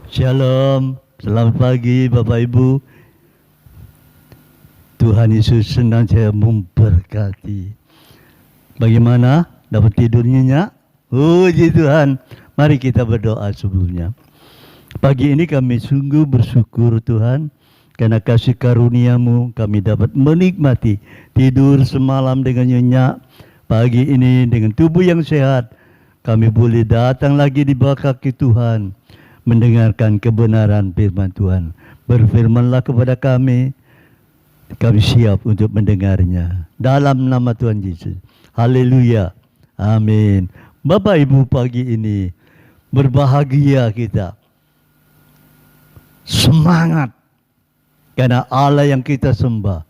Shalom, selamat pagi Bapak Ibu. Tuhan Yesus senang saya memberkati. Bagaimana? Dapat tidur nyenyak? Puji Tuhan. Mari kita berdoa sebelumnya. Pagi ini kami sungguh bersyukur Tuhan, karena kasih karunia-Mu kami dapat menikmati tidur semalam dengan nyenyak. Pagi ini dengan tubuh yang sehat, kami boleh datang lagi di bawah kaki Tuhan, mendengarkan kebenaran firman Tuhan. Berfirmanlah kepada kami siap untuk mendengarnya. Dalam nama Tuhan Yesus. Haleluya. Amin. Bapak Ibu, pagi ini berbahagia kita. Semangat. Karena Allah yang kita sembah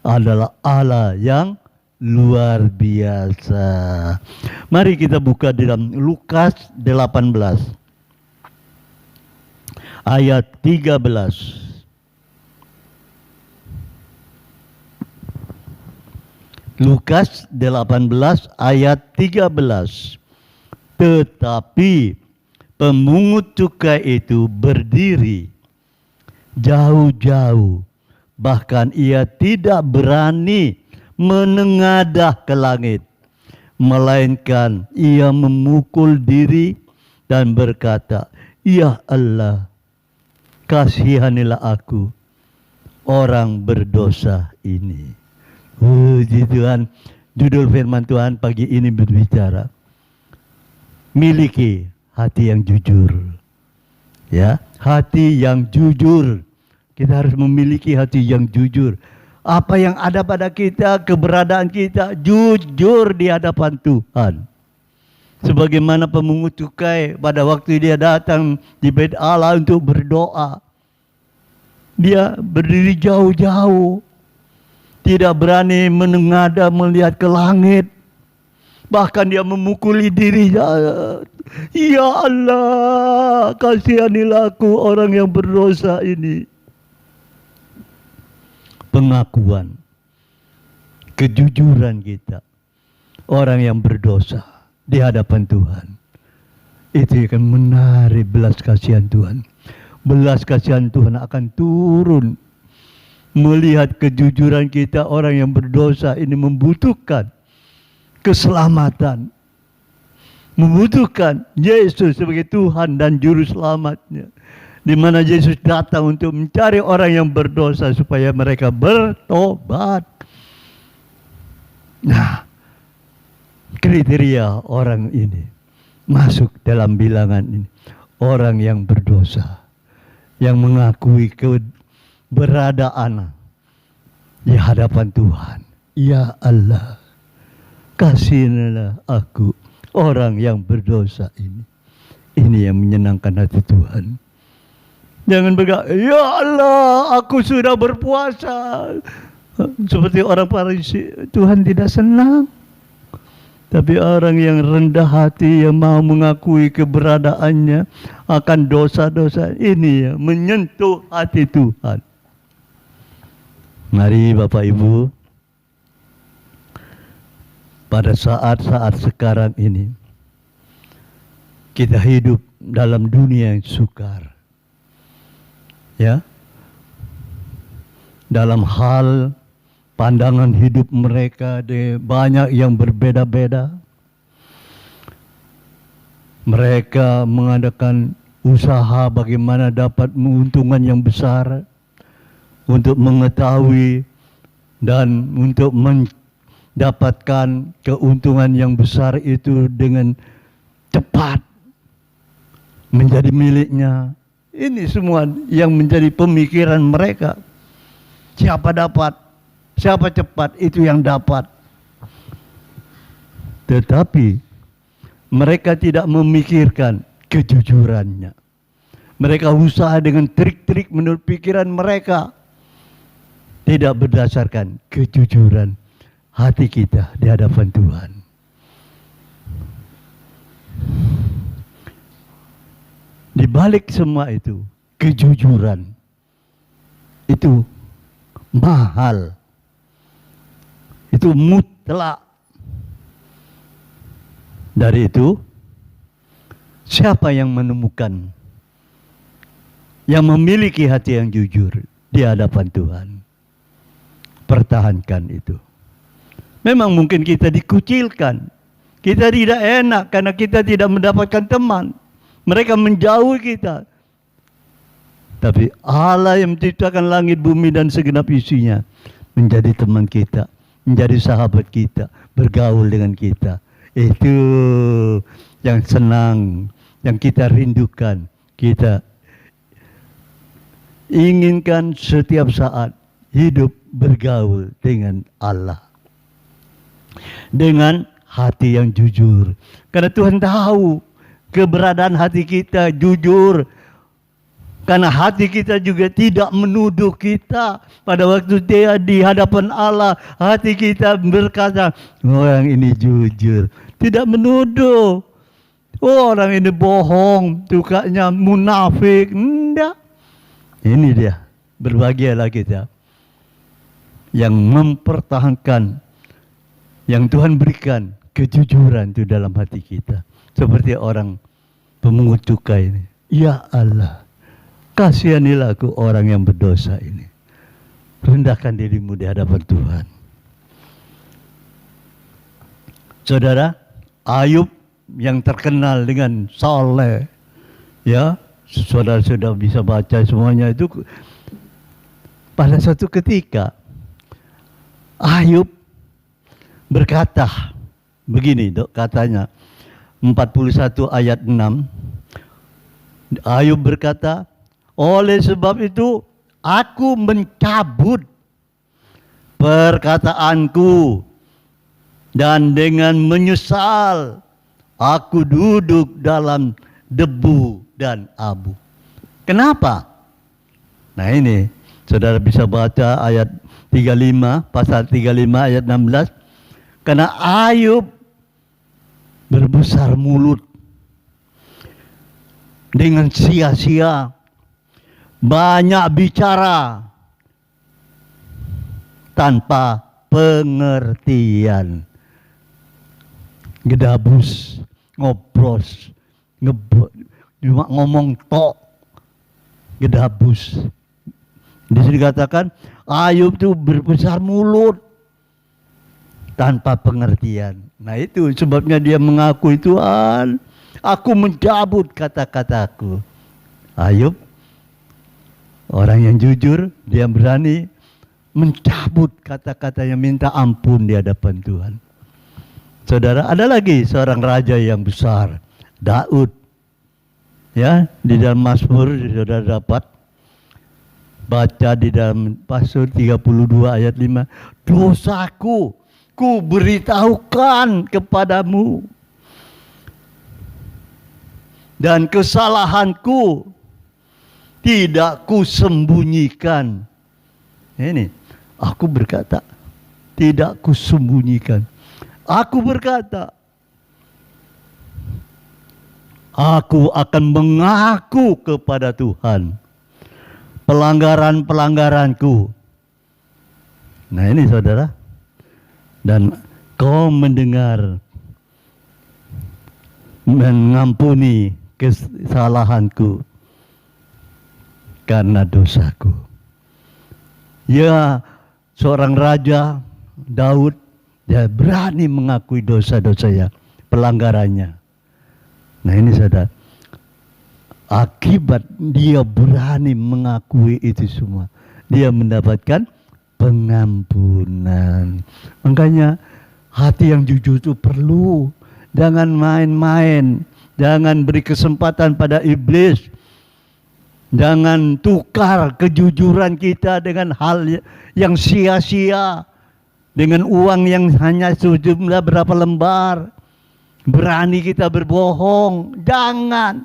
adalah Allah yang luar biasa. Mari kita buka dalam Lukas 18 ayat 13. Lukas 18 ayat 13. Tetapi pemungut cukai itu berdiri jauh-jauh, bahkan ia tidak berani menengadah ke langit, melainkan ia memukul diri dan berkata, "Ya Allah, kasihanilah aku, orang berdosa ini." Puji Tuhan. Judul firman Tuhan pagi ini berbicara, miliki hati yang jujur. Ya, hati yang jujur. Kita harus memiliki hati yang jujur. Apa yang ada pada kita, keberadaan kita, jujur di hadapan Tuhan. Sebagaimana pemungut cukai pada waktu dia datang di bait Allah untuk berdoa, dia berdiri jauh-jauh, tidak berani menengadah melihat ke langit. Bahkan dia memukuli dirinya. Ya Allah, kasihanilah aku, orang yang berdosa ini. Pengakuan, kejujuran kita, orang yang berdosa di hadapan Tuhan, itu akan menarik belas kasihan Tuhan. Belas kasihan Tuhan akan turun. Melihat kejujuran kita, orang yang berdosa ini membutuhkan keselamatan, membutuhkan Yesus sebagai Tuhan dan Juru Selamatnya, di mana Yesus datang untuk mencari orang yang berdosa supaya mereka bertobat. Nah, kriteria orang ini masuk dalam bilangan ini, orang yang berdosa, yang mengakui keberadaan di hadapan Tuhan. Ya Allah, kasihanilah aku, orang yang berdosa ini. Ini yang menyenangkan hati Tuhan. Jangan berkata, ya Allah, aku sudah berpuasa, seperti orang Farisi. Tuhan tidak senang. Tapi orang yang rendah hati, yang mau mengakui keberadaannya akan dosa-dosa, ini yang menyentuh hati Tuhan. Mari Bapak Ibu, pada saat-saat sekarang ini, kita hidup dalam dunia yang sukar. Ya, dalam hal pandangan hidup mereka banyak yang berbeda-beda. Mereka mengadakan usaha bagaimana dapat menguntungkan yang besar, untuk mengetahui dan untuk mendapatkan keuntungan yang besar itu dengan cepat menjadi miliknya. Ini semua yang menjadi pemikiran mereka. Siapa dapat, siapa cepat, itu yang dapat. Tetapi mereka tidak memikirkan kejujurannya. Mereka usaha dengan trik-trik menurut pikiran mereka, tidak berdasarkan kejujuran hati kita di hadapan Tuhan. Di balik semua itu, kejujuran itu mahal, itu mutlak. Dari itu, siapa yang menemukan yang memiliki hati yang jujur di hadapan Tuhan. Pertahankan itu. Memang mungkin kita dikucilkan, kita tidak enak karena kita tidak mendapatkan teman. Mereka menjauhi kita. Tapi Allah yang menciptakan langit, bumi, dan segenap isinya menjadi teman kita, menjadi sahabat kita, bergaul dengan kita. Itu yang senang, yang kita rindukan, kita inginkan setiap saat hidup bergaul dengan Allah. Dengan hati yang jujur. Karena Tuhan tahu keberadaan hati kita jujur. Karena hati kita juga tidak menuduh kita. Pada waktu dia di hadapan Allah, hati kita berkata, orang ini jujur. Tidak menuduh. Oh, orang ini bohong, tukanya munafik. Enggak. Ini dia. Berbahagialah kita yang mempertahankan yang Tuhan berikan kejujuran itu dalam hati kita. Seperti orang pemungut cukai ini. Ya Allah, kasihanilah aku orang yang berdosa ini. Rendahkan dirimu di hadapan Tuhan. Saudara, Ayub yang terkenal dengan saleh, ya, saudara sudah bisa baca semuanya itu. Pada suatu ketika Ayub berkata begini, katanya 41 ayat 6. Ayub berkata, oleh sebab itu aku mencabut perkataanku dan dengan menyesal aku duduk dalam debu dan abu. Kenapa? Nah ini, saudara bisa baca ayat 35, pasal 35 ayat 16. Karena Ayub berbesar mulut dengan sia-sia, banyak bicara tanpa pengertian, gedabus, ngobros, cuma ngomong tok, gedabus. Di sini dikatakan Ayub itu berbesar mulut tanpa pengertian. Nah itu sebabnya dia mengaku, Tuhan, aku mencabut kata-kataku. Ayub, orang yang jujur, dia berani mencabut kata-katanya, minta ampun di hadapan Tuhan. Saudara, ada lagi seorang raja yang besar, Daud. Ya, di dalam Mazmur saudara dapat baca di dalam pasal 32 ayat 5. Dosaku ku beritahukan kepadamu, dan kesalahanku tidak ku sembunyikan. Ini, aku berkata, tidak ku sembunyikan. Aku berkata, aku akan mengaku kepada Tuhan pelanggaran-pelanggaranku. Nah ini saudara, dan kau mendengar, mengampuni kesalahanku karena dosaku. Ya, seorang raja Daud, dia berani mengakui dosa-dosanya, pelanggarannya. Nah ini saudara, akibat dia berani mengakui itu semua, dia mendapatkan pengampunan. Makanya hati yang jujur itu perlu. Jangan main-main, jangan beri kesempatan pada iblis. Jangan tukar kejujuran kita dengan hal yang sia-sia, dengan uang yang hanya sejumlah berapa lembar. Berani kita berbohong. Jangan.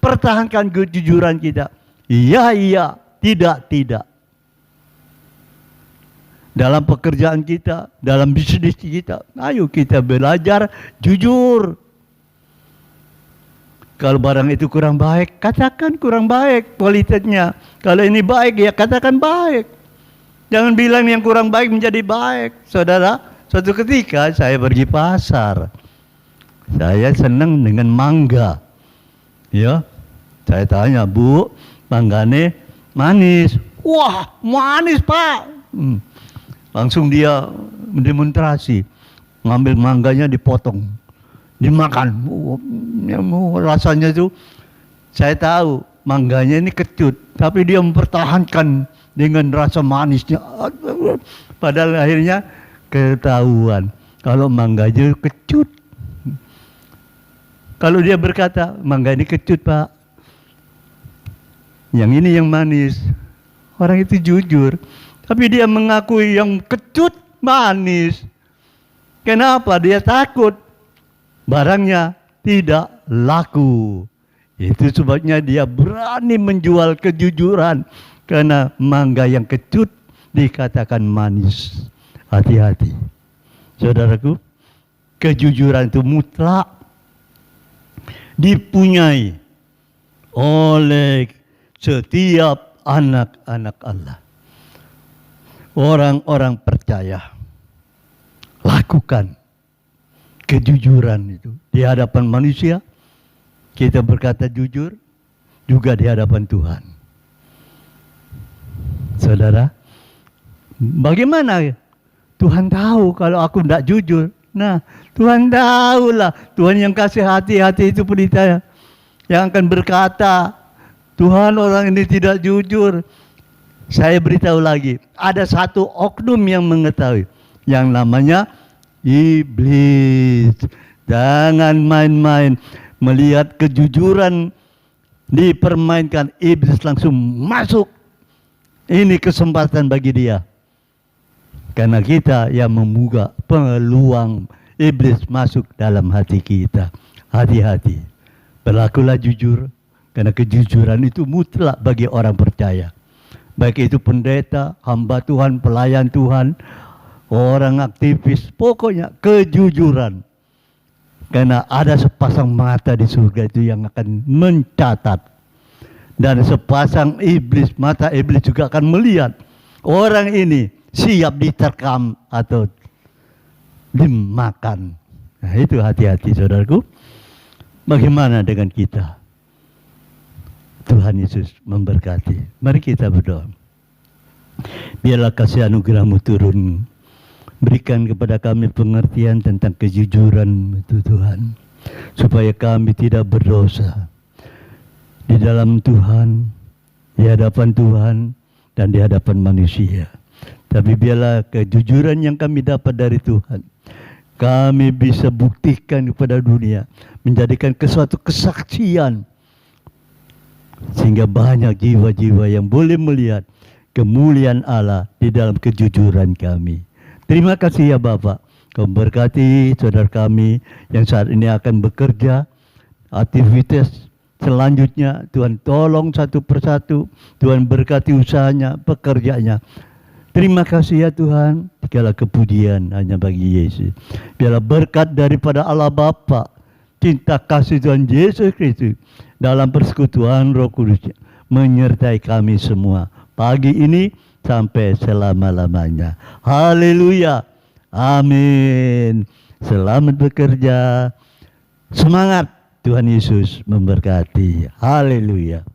Pertahankan kejujuran kita. Iya, iya, tidak, tidak. Dalam pekerjaan kita, dalam bisnis kita, ayo kita belajar jujur. Kalau barang itu kurang baik, katakan kurang baik kualitasnya. Kalau ini baik, ya katakan baik. Jangan bilang yang kurang baik menjadi baik. Saudara, suatu ketika saya pergi pasar. Saya senang dengan mangga. Ya, saya tanya, Bu, manggane manis. Wah, manis Pak. Langsung dia demonstrasi, ngambil mangganya dipotong, dimakan. Rasanya tuh saya tahu mangganya ini kecut, tapi dia mempertahankan dengan rasa manisnya. Padahal akhirnya ketahuan kalau mangganya kecut. Kalau dia berkata, mangga ini kecut Pak, yang ini yang manis, orang itu jujur. Tapi dia mengakui yang kecut manis. Kenapa? Dia takut barangnya tidak laku. Itu sebabnya dia berani menjual kejujuran. Karena mangga yang kecut dikatakan manis. Hati-hati. Saudaraku, kejujuran itu mutlak dipunyai oleh setiap anak-anak Allah. Orang-orang percaya lakukan kejujuran itu di hadapan manusia. Kita berkata jujur juga di hadapan Tuhan. Saudara, bagaimana Tuhan tahu kalau aku tidak jujur? Nah, Tuhan tahulah. Tuhan yang kasih hati itu pelita yang akan berkata, Tuhan orang ini tidak jujur. Saya beritahu lagi, ada satu oknum yang mengetahui, yang namanya iblis. Jangan main-main melihat kejujuran dipermainkan, iblis langsung masuk. Ini kesempatan bagi dia. Karena kita yang membuka peluang iblis masuk dalam hati kita. Hati-hati. Berlakulah jujur. Karena kejujuran itu mutlak bagi orang percaya. Baik itu pendeta, hamba Tuhan, pelayan Tuhan, orang aktivis. Pokoknya kejujuran. Karena ada sepasang mata di surga itu yang akan mencatat. Dan sepasang iblis, mata iblis juga akan melihat. Orang ini siap diterkam atau dimakan. Nah, itu hati-hati saudaraku. Bagaimana dengan kita? Tuhan Yesus memberkati. Mari kita berdoa. Biarlah kasih anugerah-Mu turun. Berikan kepada kami pengertian tentang kejujuran itu Tuhan. Supaya kami tidak berdosa. Di dalam Tuhan, di hadapan Tuhan, dan di hadapan manusia. Tapi biarlah kejujuran yang kami dapat dari Tuhan, kami bisa buktikan kepada dunia, menjadikan suatu kesaksian, sehingga banyak jiwa-jiwa yang boleh melihat kemuliaan Allah di dalam kejujuran kami. Terima kasih ya Bapak, Kau berkati saudara kami yang saat ini akan bekerja, aktivitas selanjutnya Tuhan tolong satu persatu, Tuhan berkati usahanya, pekerjaannya. Terima kasih ya Tuhan, segala kepujian hanya bagi Yesus. Biarlah berkat daripada Allah Bapa, cinta kasih Tuhan Yesus Kristus dalam persekutuan Roh Kudus menyertai kami semua pagi ini sampai selama-lamanya. Haleluya. Amin. Selamat bekerja. Semangat. Tuhan Yesus memberkati. Haleluya.